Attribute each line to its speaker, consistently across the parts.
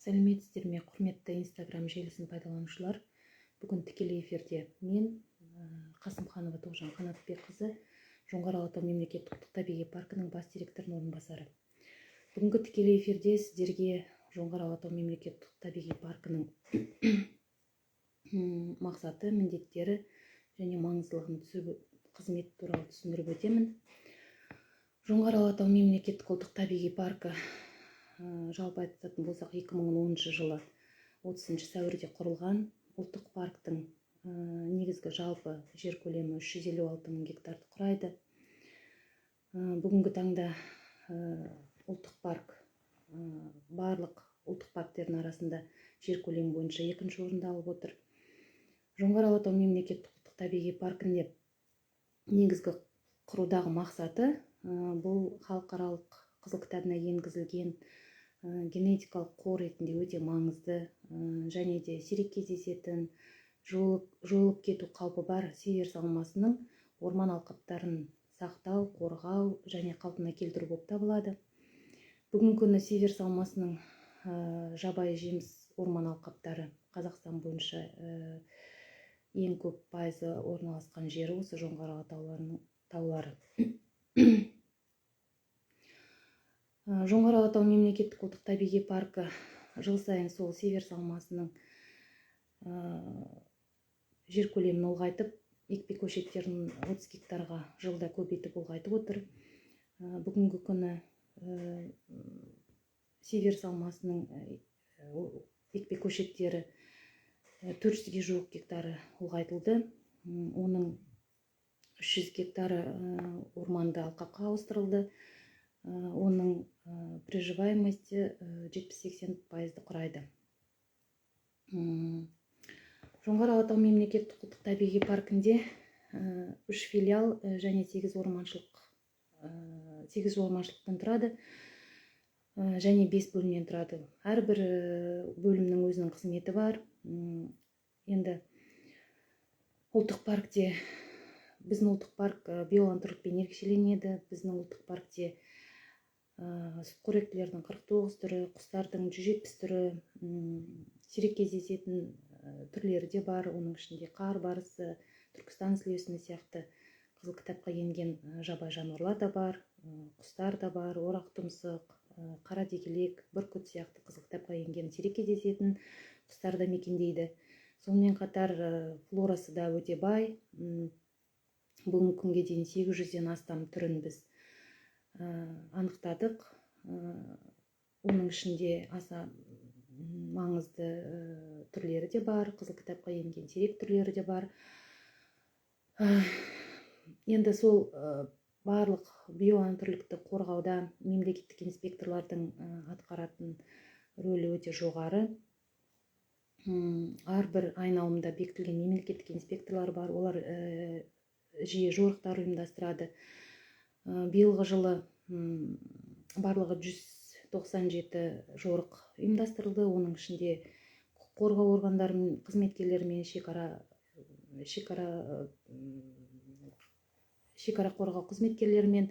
Speaker 1: Сәлеметсіздер ме, құрметті Инстаграм желісін пайдаланушылар. Бүгін тікелей эфирде мен, Қасымханова Тоғжан Қанатбекқызы, Жоңғар Алатау мемлекеттік құттық табиғи паркінің бас директорының орынбасары. Бүгінгі тікелей эфирде сіздерге Жоңғар Алатау мемлекеттік табиғи паркінің мақсаты, міндеттері және маңыздылығын қызмет туралы түсіндіріп өтемін. Жоңғар Алатау мемлекеттік ұлттық табиғи паркі жалпы айтатын болсақ 2010 жылы 30 сәуірде құрылған. Ұлттық парктың негізгі жалпы жер көлемі 356 мың гектарды құрайды. Бүгінгі таңда ұлттық парк барлық ұлттық парктердің арасында жер көлемі бойынша екінші орынды алып отыр. Жоңғар Алатау мемлекеттік ұлттық табиғи паркінде негізгі құрудағы мақсаты бұл халықаралық Қызыл кітабына енгізілген генетикалық қор ретінде өте маңызды және де сирек кездесетін жойылып кету қаупі бар сиверс алмасының орман алқаптарын сақтау, қорғау және қалпына келтіру болып табылады. Бүгінгі күні сиверс алмасының жабайы жеміс орман алқаптары Қазақстан бойынша ең көп пайызы орналасқан жері осы Жоңғар Алатауларының таулары. Жоңғар Алатау мемлекеттік ұлттық табиғи паркі жыл сайын сол сиверс алмасының жер көлемін ұлғайтып, екпе көшеттерін 30 гектарға жылда көбейтіп ұлғайтып отыр. Бүгінгі күні сиверс алмасының екпе көшеттері 400-ге жуық гектары ұлғайтылды. Оның 300 гектары орманды алқапқа ауыстырылды. Оның приживаемости 70-80% құрайды. Жоңғар Алатау мемлекеттік ұлттық табиғи паркінде 3 филиал және 8 орманшылықтан тұрады және 5 бөлімнен тұрады. Әрбір бөлімнің өзінің қызметі бар. Енді ұлттық паркте біздің ұлттық парк биоалуантүрлікпен ерекшеленеді. Біздің ұлттық паркте сүтқоректілердің 49 түрі, құстардың 170 түрі, сирек кездесетін түрлері де бар. Оның ішінде қар барысы, Түркістан сілеусіні сияқты Қызыл кітапқа енген жабайы жануарлар да бар, құстар да бар, орақ тұмсық, қара дегелек, бүркіт сияқты Қызыл кітапқа енген сирек кездесетін құстар да мекендейді. Сонымен қатар флорасы да өте бай. Бүгінгі күнге дейін 800-ден астам түрін біз анықтадық. Оның ішінде аса маңызды түрлері де бар, Қызыл кітапқа енген сирек түрлері де бар. Енді сол барлық биоалуантүрлікті қорғауда мемлекеттік инспекторлардың атқаратын рөлі өте жоғары. Әрбір айналымда бекітілген мемлекеттік инспекторлар бар. Олар жиі жорықтар ұйымдастырады. Биылғы жылы барлығы 197 жорық ұйымдастырылды. Оның ішінде қорғау органдарының қызметкерлерімен шекара қорғау қызметкерлерімен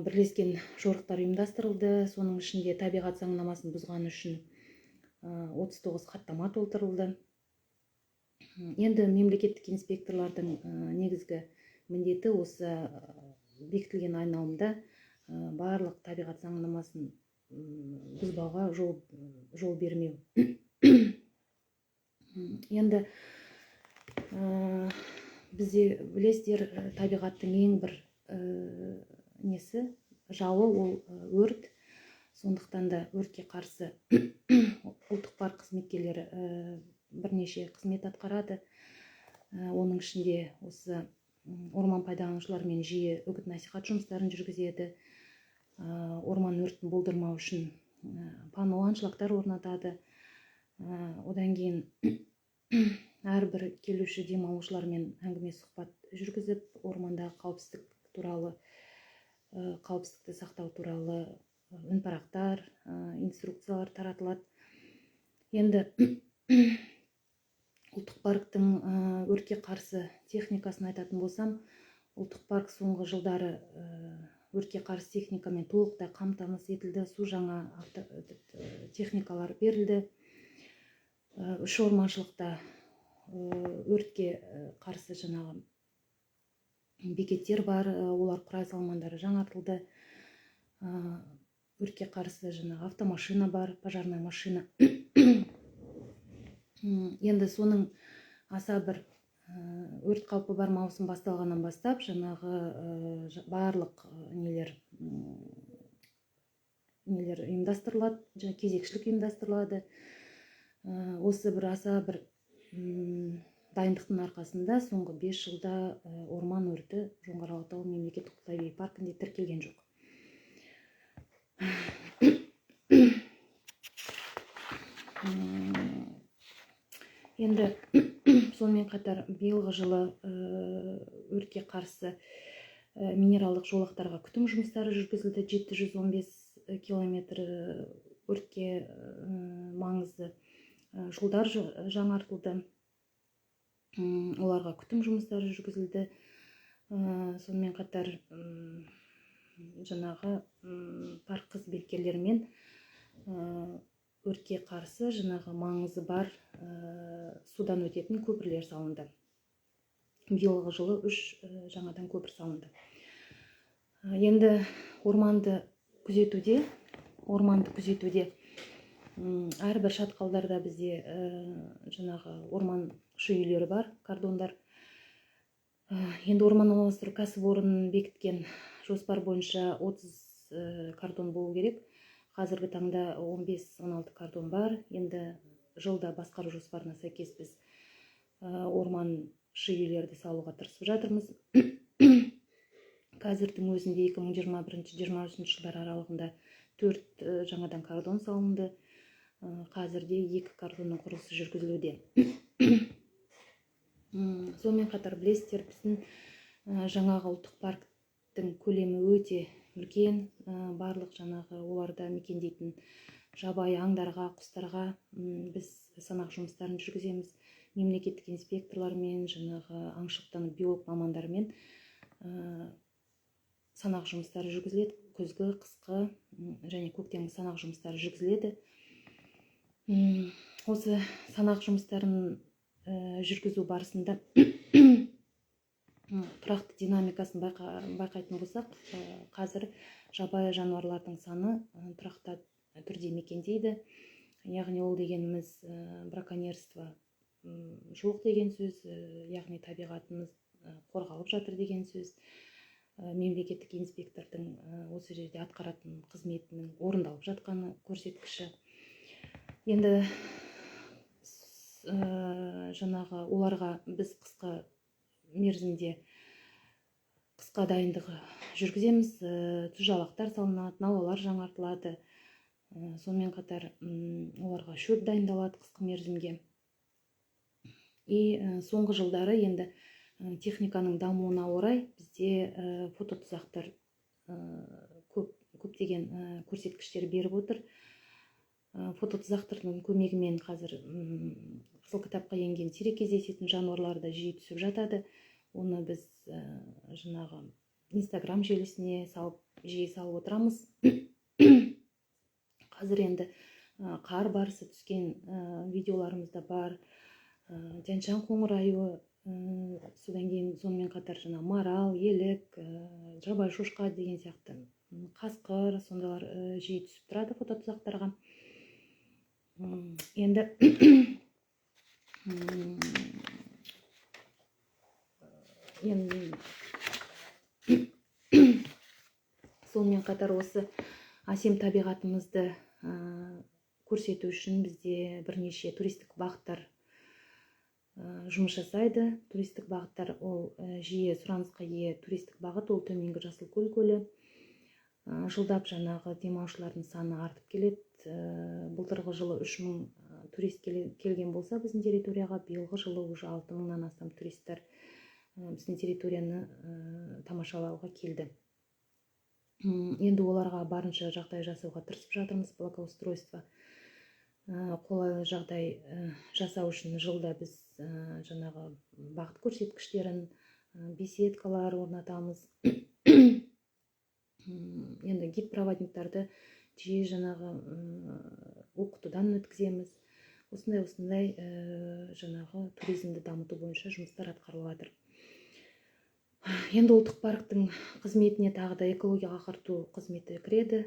Speaker 1: бірлескен жорықтар ұйымдастырылды. Соның ішінде табиғат заңнамасын бұзғаны үшін 39 хаттама толтырылды. Енді мемлекеттік инспекторлардың негізгі міндеті осы бекітілген айналымда барлық табиғат заңнамасын бұзбауға жол бермеу. Енді бізде білесіздер, табиғаттың ең бір жауы ол өрт. Сондықтан да өртке қарсы ұлттық парк қызметкерлері бірнеше қызмет атқарады. Оның ішінде осы орман пайдаланушылармен жиі үгіт-насихат жұмыстарын жүргізеді. Орман өртін болдырмау үшін пано аншлагтар орнатады. Одан кейін әрбір келуші демалушылармен әңгіме сұхбат жүргізіп, ормандағы қауіпсіздікті сақтау туралы үнпарақтар, инструкциялар таратылады. Енді ұлттық парктың өртке қарсы техникасын айтатын болсам, ұлттық парк соңғы жылдары өртке қарсы техникамен толықтай қамтамасыз етілді. Су жаңа техникалар берілді. Үш орманшылықта өртке қарсы жаңағы бекеттер бар, олар құрай салмандары жаңартылды. Өртке қарсы жаңағы автомашина бар, пожарная машина. Енді соның аса бір өрт қаупі бар маусым басталғаннан бастап жаңағы барлық нелер ұйымдастырылады, жаңа кезекшілік ұйымдастырылады. Осы бір аса бір дайындықтың арқасында соңғы 5 жылда орман өрті Жоңғар Алатау мемлекеттік табиғи паркінде тіркелген жоқ. Енді сонымен қатар биылғы жылы өртке қарсы минералдық жолақтарға күтім жұмыстары жүргізілді. 715 километр өртке маңызды жолдар жаңартылды. Оларға күтім жұмыстары жүргізілді. Сонымен қатар жаңағы парк қызметкерлерімен өртке қарсы жаңағы маңызы бар судан өтетін көпірлер салынды. Биылғы жылы 3 жаңадан көпір салынды. Енді орманды күзетуде әрбір шатқалдарда бізде жаңағы орман шүйілері бар, кордондар. Енді орман алмастыру кәсіпорын бекіткен жоспар бойынша 30 кордон болу керек. Қазіргі таңда 15-16 кордон бар. Енді жылда басқару жоспарына сәйкес біз орман шүйілерді салуға тырысып жатырмыз. Қазірдің өзінде 2021-2023 жылдар аралығында 4 жаңадан кордон салынды. Қазірде 2 кордонның құрылысы жүргізілуде. Сонымен қатар білесіздер, біздің жаңағы ұлттық парктің көлемі өте үлкен. Барлық жаңағы оларда мекендейтін жабайы аңдарға, құстарға біз санақ жұмыстарын жүргіземіз. Мемлекеттік инспекторлармен, жаңағы аңшылықтан биолог мамандармен санақ жұмыстары жүргізіледі. Күзгі, қысқы және көктемгі санақ жұмыстары жүргізіледі. Осы санақ жұмыстарын жүргізу барысында тұрақты динамикасын байқайтын болсақ, қазір жабайы жануарлардың саны тұрақты түрде мекендейді. Яғни ол дегеніміз браконьерство жоқ деген сөз, яғни табиғатымыз қорғалып жатыр деген сөз. Мемлекеттік инспектордың осы жерде атқаратын қызметінің орындалып жатқаны көрсеткіші. Енді жаңағы оларға біз қысқа мерзімде қысқа дайындығы жүргіземіз. Тұзжалақтар салынады, науалар жаңартылады. Сонымен қатар оларға шөп дайындалады қысқа мерзімге. Соңғы жылдары енді техниканың дамуына орай бізде фототұзақтар көптеген көрсеткіштер беріп отыр. Фототұзақтардың көмегімен қазір қызыл кітапқа енген сирек кездесетін жануарлар да жиі түсіп жатады. Оны біз жаңағы Instagram желісіне жиі салып отырамыз. Қазір енді қар барысы түскен видеоларымыз да бар. Тянь-шань қоңыраюы, содан кейін сонымен қатар жаңа марал, елік, жабайы шошқа деген сияқты қасқыр, сондайлар жиі түсіп тұрады фототұзақтарға. Енді сонымен қатар осы әсем табиғатымызды көрсету үшін бізде бірнеше туристік бағыттар жұмыс жасайды. Туристік бағыттар ол жиі сұранысқа ие туристік бағыт, ол Төменгі Жасылкөл көлі. Жылдап жаңағы демалушылардың саны артып келеді. Былтырғы жылы 3000 турист келген болса біздің территорияға, биылғы жылы уже 6000-нан астам туристер біздің территорияны тамашалауға келді. Енді оларға барынша жағдай жасауға тырысып жатырмыз. Благоустройство қолайлы жағдай жасау үшін жылда біз жаңағы бағыт көрсеткіштерін, беседкалар орнатамыз. енді гид-проводниктарды жиі жаңағы оқытудан өткіземіз. Осындай жаңағы туризмді дамыту бойынша жұмыстар атқарылып жатыр. Енді ұлттық парктың қызметіне тағы да экологияға ағарту қызметі кіреді.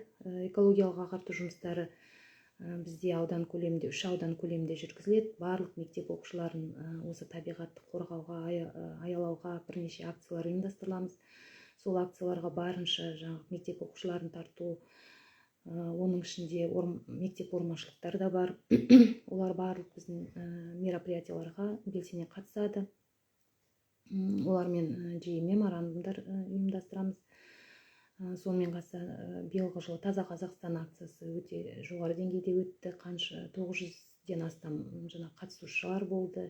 Speaker 1: Экологиялық ағарту жұмыстары бізде аудан көлемінде, 3 аудан көлемінде жүргізіледі. Барлық мектеп оқушыларын осы табиғатты қорғауға, аялауға бірнеше акциялар ұйымдастырамыз. Сол акцияларға барынша жаңағы мектеп оқушыларын тарту, оның ішінде мектеп орманшылықтары да бар. Олар барлық біздің мероприятияларға белсене қатысады. Олармен жиі меморандумдар ұйымдастырамыз. Сонымен қоса биылғы жылы Таза Қазақстан акциясы өте жоғары деңгейде өтті. 900-ден астам қатысушылар болды.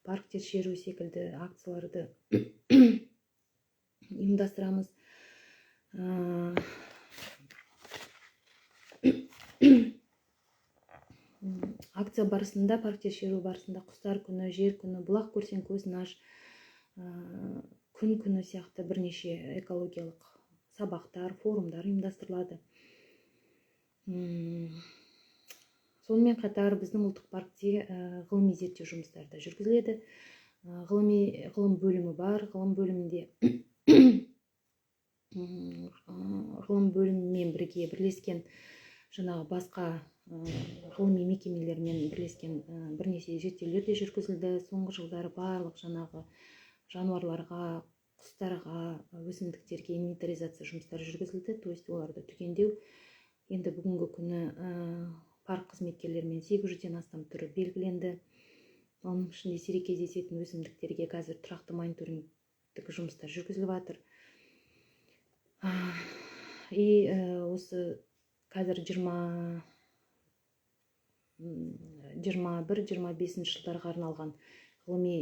Speaker 1: Парктер шеру секілді акцияларды ұйымдастырамыз. Акция барысында, парктер шеру барысында құстар күні, жер күні, бұлақ көрсең көзін аш, күн күні сияқты бірнеше экологиялық сабақтар, форумдар ұйымдастырылады. Сонымен қатар біздің ұлттық паркте ғылыми зерттеу жұмыстары да жүргізіледі. Ғылым бөлімі бар. Ғылым бөлімінде ғылым бөлімімен бірлескен жаңағы басқа ғылыми мекемелермен бірлескен бірнеше зерттеулер де жүргізілді. Соңғы жылдары барлық жаңағы жануарларға, құстарға, өсімдіктерге инвентаризация жұмыстары жүргізілді. То есть оларды түгендеу. Енді бүгінгі күні парк қызметкерлерімен 800-ден астам түрі белгіленді. Оның ішінде сирек кездесетін өсімдіктерге қазір тұрақты мониторингтік жұмыстар жүргізіліп жатыр. Осы қазір 21-25 жылдарға арналған ғылыми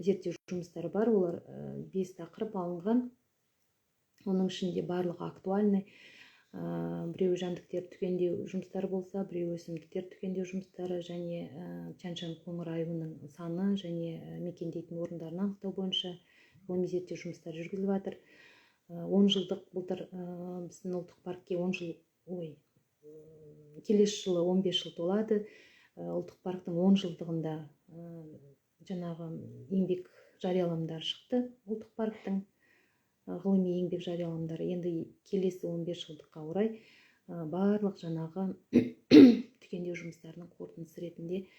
Speaker 1: зерттеу жұмыстары бар. Олар 5 тақырып алынған. Оның ішінде барлығы актуальны. Біреуі жәндіктер түгендеу жұмыстары болса, біреуі өсімдіктер түгендеу жұмыстары және Тянь-Шань қоңыр аюының саны және мекендейтін орындарын анықтау бойынша ғылыми зерттеу жұмыстары жүргізіліп жатыр. 10 жылдық былтыр біздің ұлттық паркке 10 жыл, келесі жылы 15 жыл толады. Ұлттық парктың 10 жылдығында жаңағы еңбек жарияланымдары шықты. Ұлттық парктың ғылыми еңбек жарияланымдары. Енді келесі 15 жылдыққа орай барлық жаңағы түгендеу жұмыстарының қорытындысы ретінде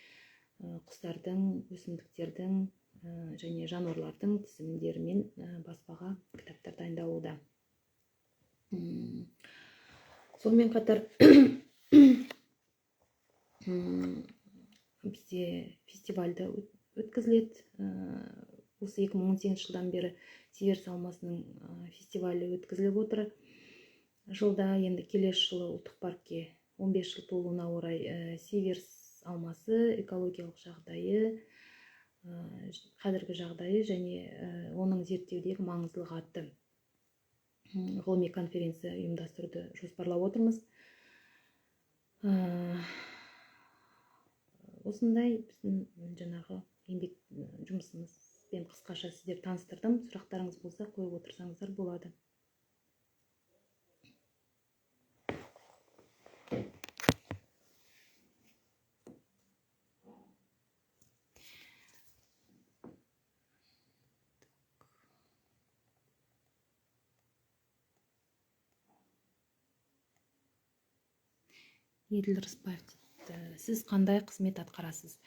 Speaker 1: құстардың, өсімдіктердің және жануарлардың тізімдерімен баспаға кітаптар дайындалуда. Сонымен қатар бізде фестивальді өткізіледі. Осы 2018 жылдан бері Сиверс алмасының фестивалі өткізіліп отыр. Жылда енді келесі жылы ұлттық паркке 15 жыл толуына орай Сиверс алмасы экологиялық жағдайы, қазіргі жағдайы және оның зерттеудегі маңыздылығы атты ғылыми конференция ұйымдастыруды жоспарлап отырмыз. Осындай біздің жаңағы еңбек жұмысымызбен қысқаша сіздер таныстырдым. Сұрақтарыңыз болса қойып отырсаңыздар болады. Еділ Рысбаев дейді, сіз қандай қызмет атқарасыз?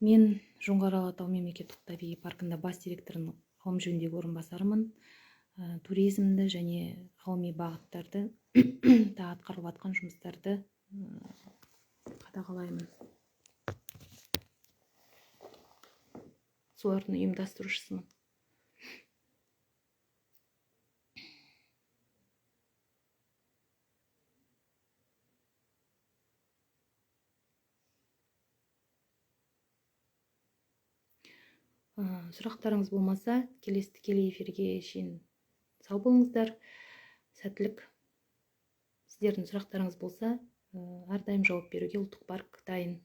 Speaker 1: Мен Жоңғар Алатау мемлекеттік табиғи паркында бас директорының ғылым жөніндегі орынбасарымын. Туризмді және ғылыми бағыттарды да атқарылып жатқан жұмыстарды қадағалаймын. Солардың ұйымдастырушысымын. Сұрақтарыңыз болмаса, келесі тікелей эфирге шейін сау болыңыздар. Сәттілік. Сіздердің сұрақтарыңыз болса, әрдайым жауап беруге ұлттық парк дайын.